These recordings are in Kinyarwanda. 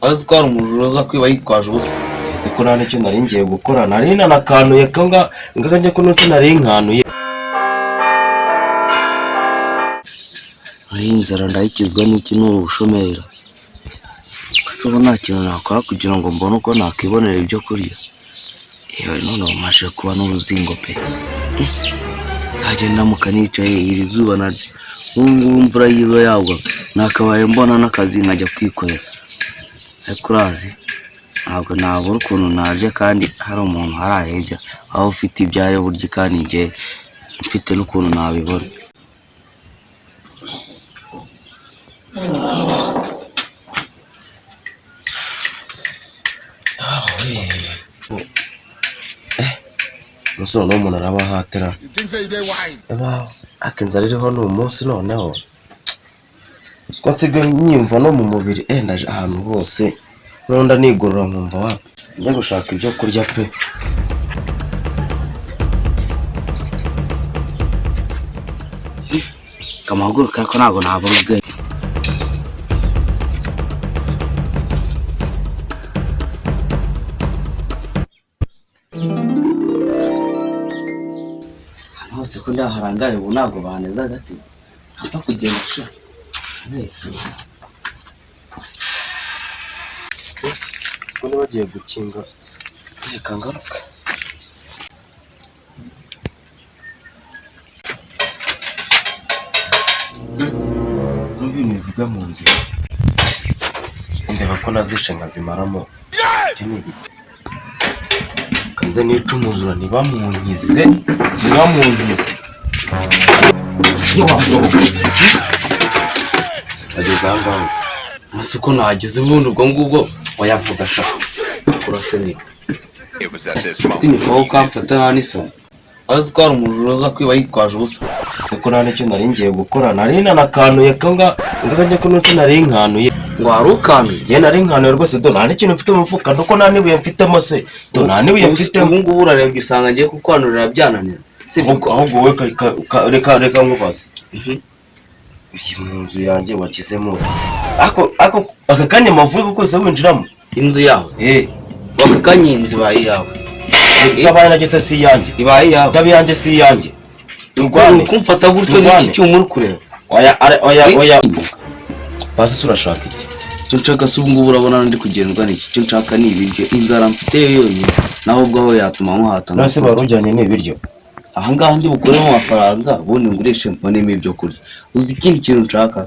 azi ko hari umujura uza kwiba yitwaje ubusa. Ese ko nta n'icyo nari ngiye gukora, nari nanakanuye ngaga njya kuno sinari nkanuye. Ayi inzara ndayikizwa n'iki n'ubushomera. Ese ubu nta kintu nakora kugira ngo mbone uko nakibonera ibyo kurya. Yewe none umaje kuba n'uruzingo pe. Ndagenda mukanicaye iri zuba na ngubu imvura yiba yagwa nakabaye mbona n'akazi nkajya kwikorera. Ariko urazi ntabwo nabura ukuntu narya kandi hari umuntu harahebya aho ufite ibyare burya kandi njye mfite n'ukuntu nabibona. Musoro n'umuntu arabahatira. Akenza ririho n'umunsi noneho. Siko nsigaye nyimva no mu mubiri ndaje ahantu hose. Nonda nigorora nkumva wa njya gushaka ibyo kurya pe. Kamaguru kako ntago nabona ubwenge. Hose ko ndaharangaye ubu ntago baneza gati mpfa kugenda sha. Ko bagiye gukinga reka ngaruka. Numva imivuga mu nzira. Ndeba ko nazishe nkazimaramo. Kanze n'icumuzura nibamunkize. Ageze ahangaha. Ese ko nagize ubundi ubwo ngubwo wayavuga sha. Kuraseni. Tiniko kamfata n'isoni. Azi ko hari umujura uza kwiba yitwaje ubusa. Ese ko nta n'icyo nari ngiye gukora, nari nanakanuye ngaga njya kuno sinari nkanuye. Ngo hari ukanuye? Njye nari nkanuye rwose do nta n'ikintu mfite mu mufuka nuko nta n'ibuye mfitemo se. Do nta n'ibuye mfite. Ubu ngubu urarebye usanga ngiye kukwanurira byananira. Sibyo ko ahubwo we reka nkubaze. Uzi mu nzu yanjye wakizemo. Ako akakanya mavuye kuko se winjiramo inzu yawe. Wakakanye inzu bayi yawe. Tabaye nagese si yanjye. Ibaye yawe. Tabi yanjye si yanjye. Turwane kumfata gutyo n'iki cyumuri kureba. Oya. Basi surashaka iki? Cyo nshaka se ubu ngubu urabona ndi kugendwa n'iki? Cyo nshaka ni ibiryo inzara mfite yonyine. Naho ubwo yatuma muhatana. Nase barujyanye n'ibiryo. Aha ngaha ndi bukoremo amafaranga ubundi ngurishe mbonemo ibyo kurya. Uzi ikindi kintu nshaka?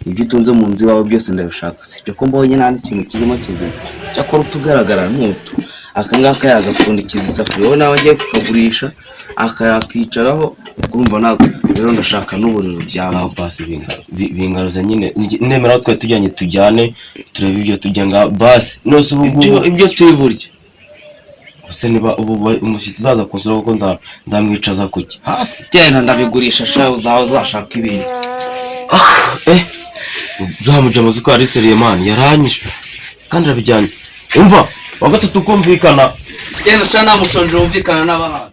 Ibyo utunze mu nzu iwawe byose ndabishaka. Sibyo ko mbonye nta n'ikintu kirimo kizima. Cyakora utugaragara n'utu. Aka ngaka yagapfundikiza isafuriya wowe nawe agiye kukagurisha akayakicaraho urumva ntabwo rero ndashaka n'uburiro byawe. Basi bingaruze nyine nemera twe tujyane turebe ibyo tujya nga basi nose ubu ibyo turi burya. Ese niba ubu umushyitsi zaza kusura kuko nzamwicaza kuki hasi genda ndabigurisha sha uzashaka ibintu. Zamuja muzi ko ari Selemani yaranyishe kandi arabijyanye. Umva wagatatu kumvikana. Genda sha namushonje umvikana n'abahanzi.